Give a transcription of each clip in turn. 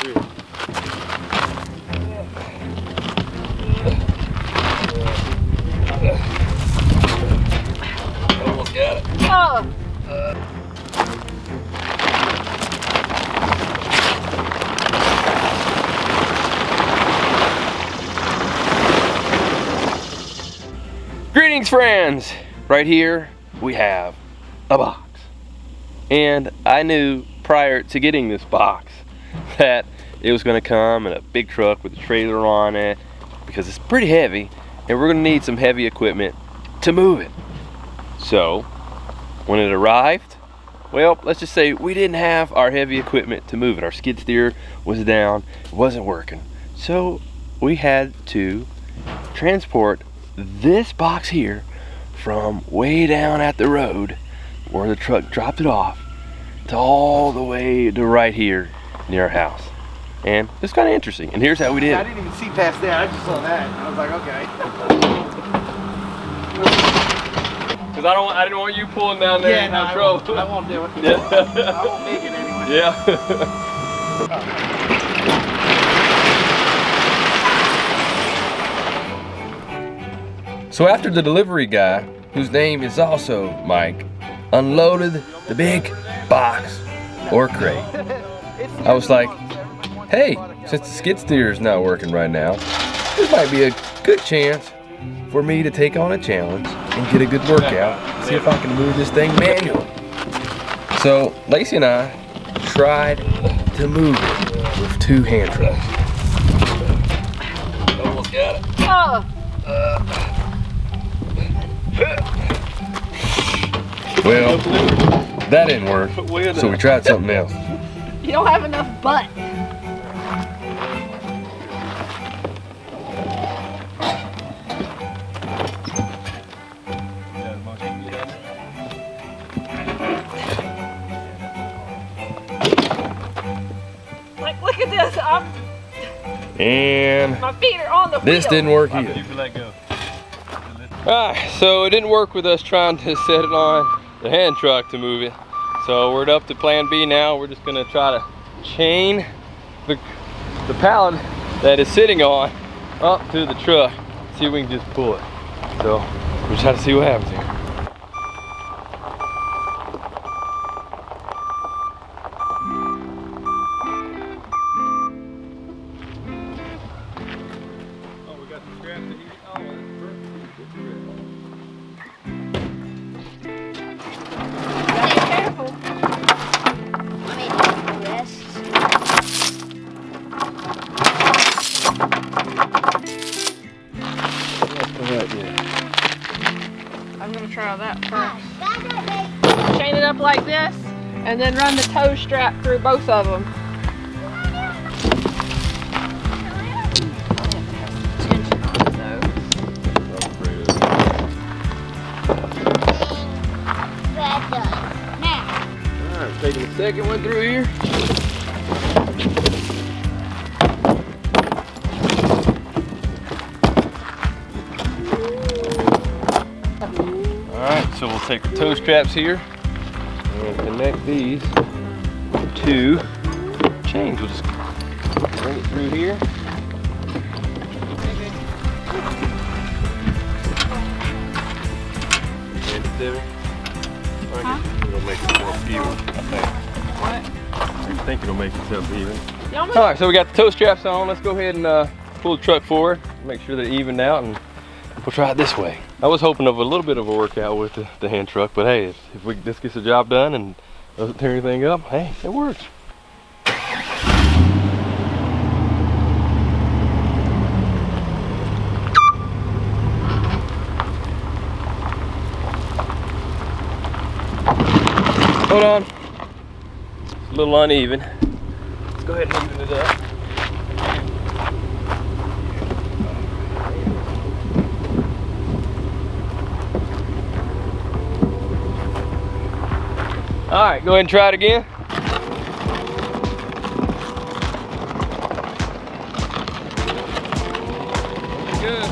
Almost got it. Oh. Greetings, friends! Right here we have a box. And I knew prior to getting this box that it was going to come in a big truck with a trailer on it because it's pretty heavy and we're going to need some heavy equipment to move it. So when it arrived, well, let's just say we didn't have our heavy equipment to move it. Our skid steer was down, it wasn't working. So we had to transport this box here from way down at the road where the truck dropped it off to all the way to right here near our house. And it's kind of interesting. And here's how we did it. I didn't even see past that. I just saw that. I was like, okay. Because I didn't want you pulling down there and have trouble. I won't do it. Yeah. I won't make it anyway. Yeah. So after the delivery guy, whose name is also Mike, unloaded the big box or crate, I was like, hey, since the skid steer is not working right now, this might be a good chance for me to take on a challenge and get a good workout, see if I can move this thing manually. So Lacie and I tried to move it with 2 hand trucks. Almost got it. Oh. Well, that didn't work, so we tried something else. You don't have enough butt. Like, look at this. And My feet are on the wheel. this didn't work either. Alright, so it didn't work with us trying to set it on the hand truck to move it. So we're up to plan B now. We're just gonna try to chain the pallet that is sitting on up to the truck. See if we can just pull it. So we'll try to see what happens here. I'm gonna try that first. Chain it up like this, and then run the toe strap through both of them. Alright, taking the second one through here. So we'll take the toe straps here and connect these to chains. We'll just bring it through here. It'll make it more even, I think. What? I think it'll make itself even. All right, so we got the toe straps on. Let's go ahead and pull the truck forward, make sure they're evened out, and we'll try it this way. I was hoping of a little bit of a workout with the hand truck, but hey, if this gets the job done and doesn't tear anything up, hey, it works. Hold on. It's a little uneven. Let's go ahead and even it up. All right, go ahead and try it again. Good.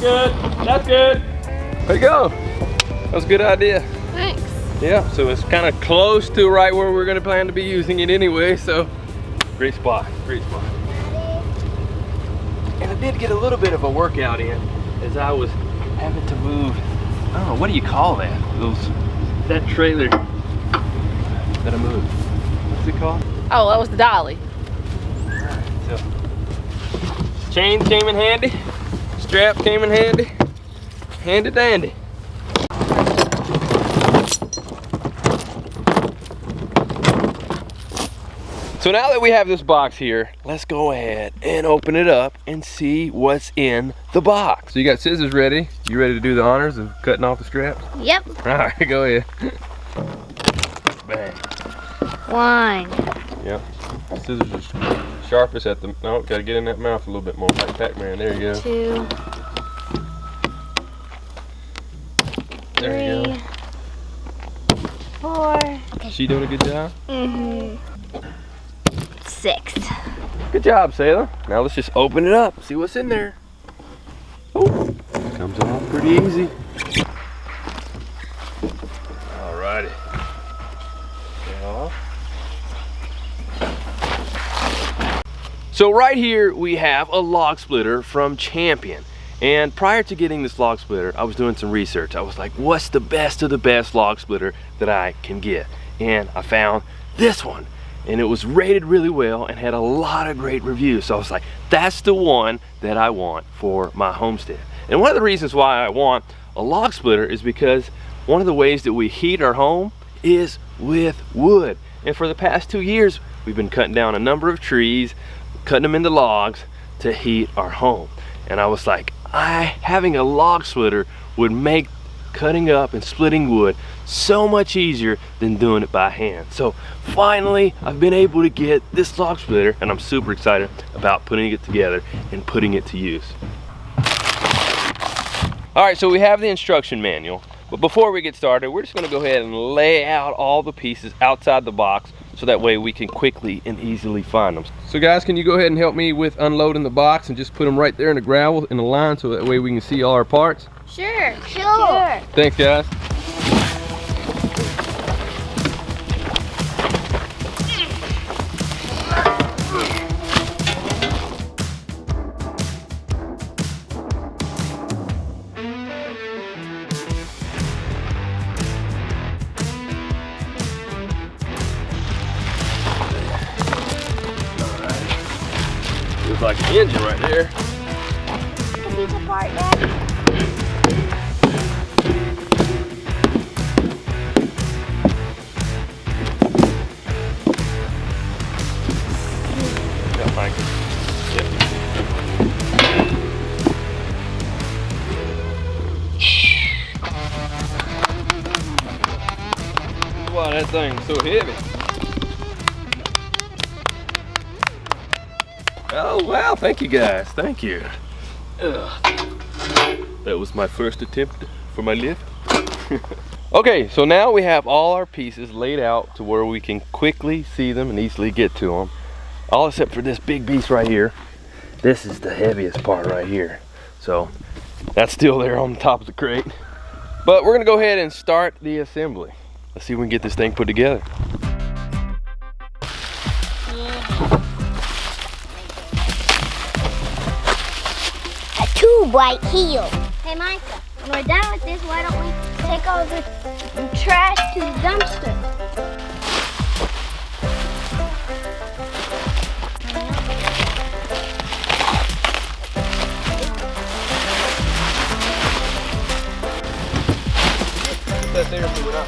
good. That's good. There you go. That was a good idea. Thanks. Yeah, so it's kind of close to right where we're gonna plan to be using it anyway, so great spot, great spot. And I did get a little bit of a workout in as I was having to move, I don't know, what do you call that? That trailer that I moved. What's it called? Oh, that was the dolly. So, chain came in handy, strap came in handy, handy dandy. So now that we have this box here, let's go ahead and open it up and see what's in the box. So you got scissors ready? You ready to do the honors of cutting off the straps? Yep. All right, go ahead. Bang. 1. Yep. Scissors are sharpest at the, no, gotta get in that mouth a little bit more, like Pac-Man, there you go. 2. There you go. 4. She doing a good job? 6. Good job, Sailor. Now let's just open it up, see what's in there. Oh, comes off pretty easy. Alrighty. Get off. So right here we have a log splitter from Champion. And prior to getting this log splitter, I was doing some research. I was like, what's the best of the best log splitter that I can get? And I found this one. And it was rated really well and had a lot of great reviews. So I was like, that's the one that I want for my homestead. And one of the reasons why I want a log splitter is because one of the ways that we heat our home is with wood. And for the past 2 years, we've been cutting down a number of trees, cutting them into logs to heat our home. And I was like, having a log splitter would make cutting up and splitting wood so much easier than doing it by hand. So finally I've been able to get this log splitter and I'm super excited about putting it together and putting it to use. Alright, so we have the instruction manual, but before we get started we're just going to go ahead and lay out all the pieces outside the box so that way we can quickly and easily find them. So guys, can you go ahead and help me with unloading the box and just put them right there in the gravel in a line so that way we can see all our parts? Sure. Thanks, guys. Looks like an engine right there. A piece of part, Dad. Wow, that thing's so heavy. Oh wow, thank you guys, thank you. That was my first attempt for my lift. Okay, so now we have all our pieces laid out to where we can quickly see them and easily get to them. All except for this big beast right here. This is the heaviest part right here. So that's still there on the top of the crate. But we're gonna go ahead and start the assembly. Let's see if we can get this thing put together. A tube right here. Hey Micah, when we're done with this, why don't we take all the trash to the dumpster? Put that there so we're not.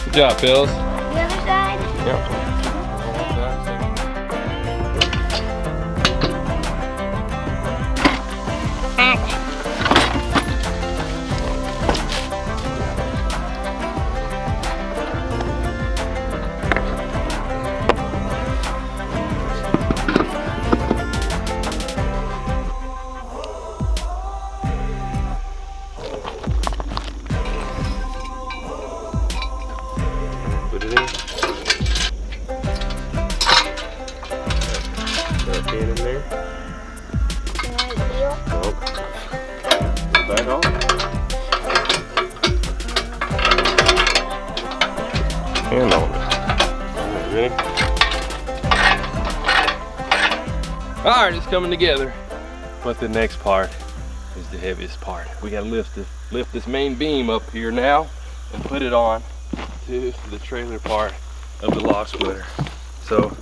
Good job, Phils. The other side? Yep. That pin in there. Nope. Back on. And on it. Ready? Alright, it's coming together. But the next part is the heaviest part. We gotta lift this main beam up here now and put it on to the trailer part of the log splitter. So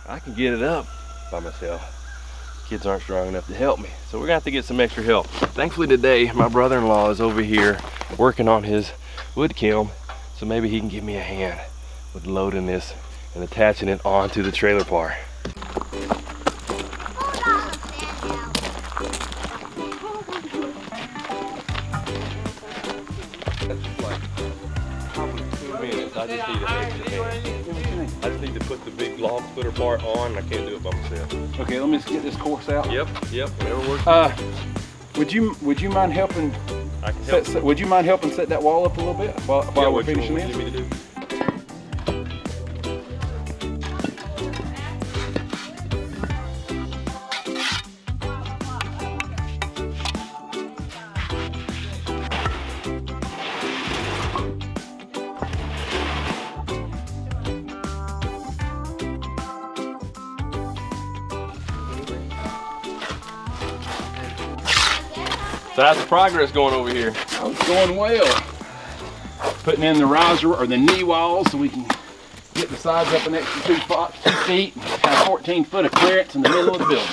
I can get it up by myself. Kids aren't strong enough to help me, so we're gonna have to get some extra help. Thankfully today, my brother-in-law is over here working on his wood kiln, so maybe he can give me a hand with loading this and attaching it onto the trailer part. That's like probably 2 minutes. I just need an extra hand. I just need to put the big log splitter part on. I can't do it by myself. Okay, let me just get this course out. Yep, whatever works. Would you mind helping? I can help. Would you mind helping set that wall up a little bit while we're finishing this? What do you want me to do? So how's the progress going over here? Oh, it's going well. Putting in the riser or the knee walls so we can get the sides up an extra 2 feet and have 14 foot of clearance in the middle of the building.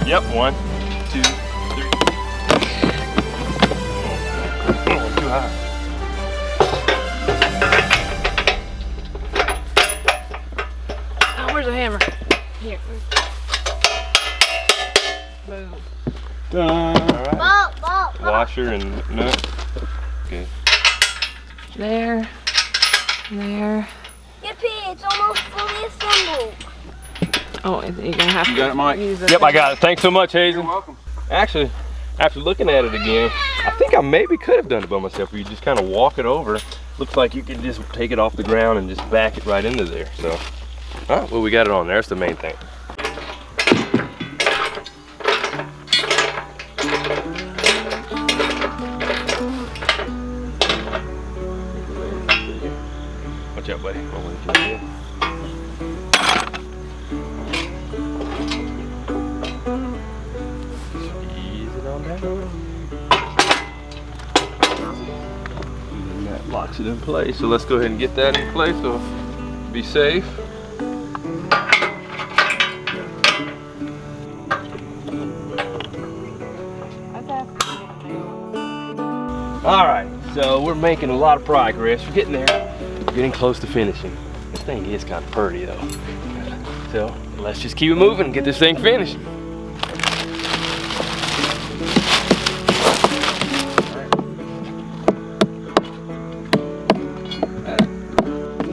Yep, 1, 2, 3. Oh, too high. Oh, where's the hammer? Here. Boom. Done. All right. Washer and nut. Okay. There. There. Yippee, it's almost fully assembled. Oh, you're gonna have to. You got it, Mike? Use Yep, I got it. Thanks so much, Hazen. You're welcome. Actually, after looking at it again, I think I maybe could have done it by myself. You just kind of walk it over. Looks like you can just take it off the ground and just back it right into there. So, all right, well, we got it on there. That's the main thing. Watch out, buddy. And that locks it in place. So let's go ahead and get that in place so be safe. All right, so we're making a lot of progress. We're getting there. We're getting close to finishing. This thing is kind of pretty though. So let's just keep it moving and get this thing finished.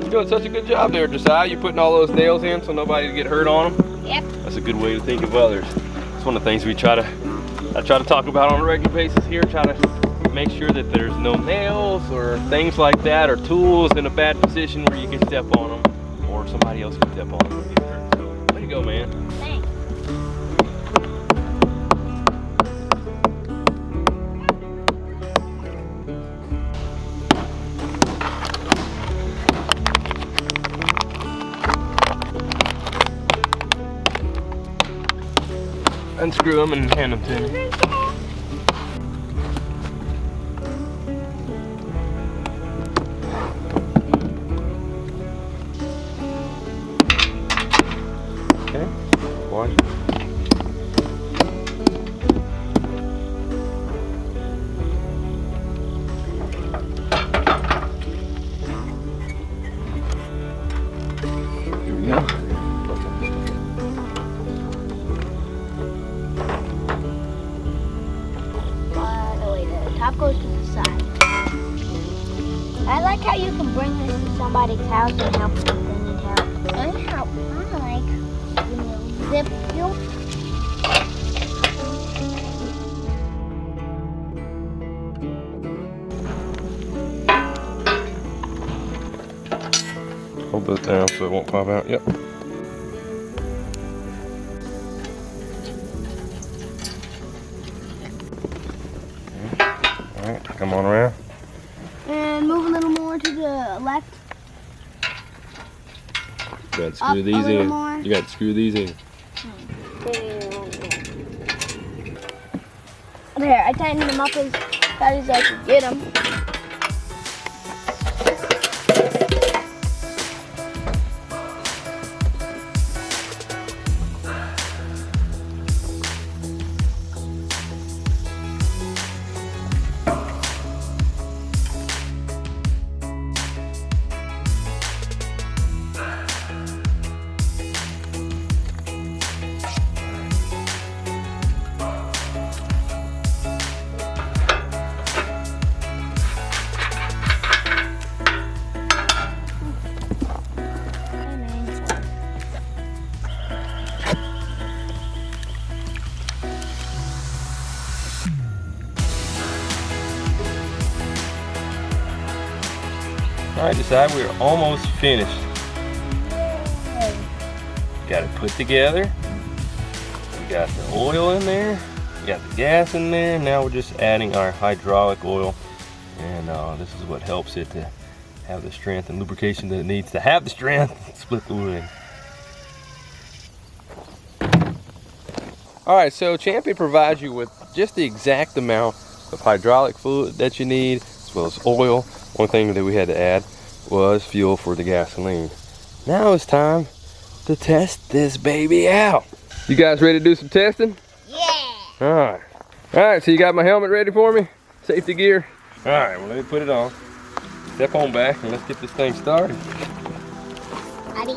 You're doing such a good job there, Josiah. You're putting all those nails in so nobody get hurt on them. Yep. That's a good way to think of others. It's one of the things I try to talk about on a regular basis here. Try to make sure that there's no nails or things like that or tools in a bad position where you can step on them or somebody else can step on them and get hurt. So, way to go, man. Thanks. Unscrew them and hand them to me. Okay, one. Here we go. I like how you can bring this to somebody's house and help them if they need help. I like when you zip you. Hold this down so it won't pop out. Yep. Alright, come on around. And move a little more to the left. You gotta Up screw a these little in. more. You gotta screw these in. There, I tightened them up as tight as I could get them. Alright, decide we're almost finished. Got it put together. We got the oil in there. We got the gas in there. Now we're just adding our hydraulic oil. And this is what helps it to have the strength and lubrication that it needs to have the strength to split the wood. Alright, so Champion provides you with just the exact amount of hydraulic fluid that you need, as well as oil. One thing that we had to add was fuel for the gasoline. Now it's time to test this baby out. You guys ready to do some testing? Yeah. Alright. Alright, so you got my helmet ready for me? Safety gear? Alright, well let me put it on. Step on back and let's get this thing started. Howdy.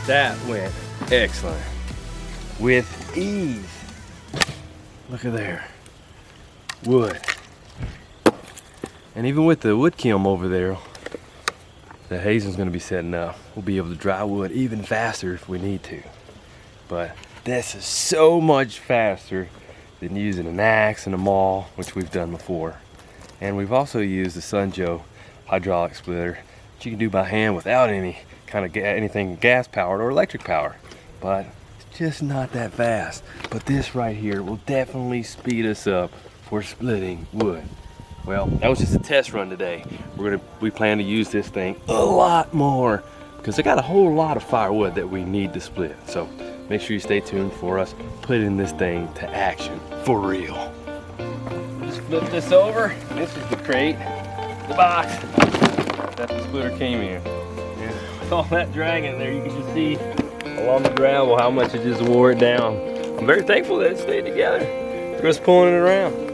That went excellent. With ease. Look at there. Wood. And even with the wood kiln over there, the hazing's gonna be setting up. We'll be able to dry wood even faster if we need to. But this is so much faster than using an axe and a maul, which we've done before. And we've also used the Sunjo hydraulic splitter that you can do by hand without any kind of anything gas powered or electric power. But it's just not that fast. But this right here will definitely speed us up for splitting wood. Well, that was just a test run today. We plan to use this thing a lot more because I got a whole lot of firewood that we need to split. So make sure you stay tuned for us putting this thing to action for real. Just flip this over. This is the crate, the box that the splitter came in. And with all that dragging there, you can just see along the gravel how much it just wore it down. I'm very thankful that it stayed together. We're just pulling it around.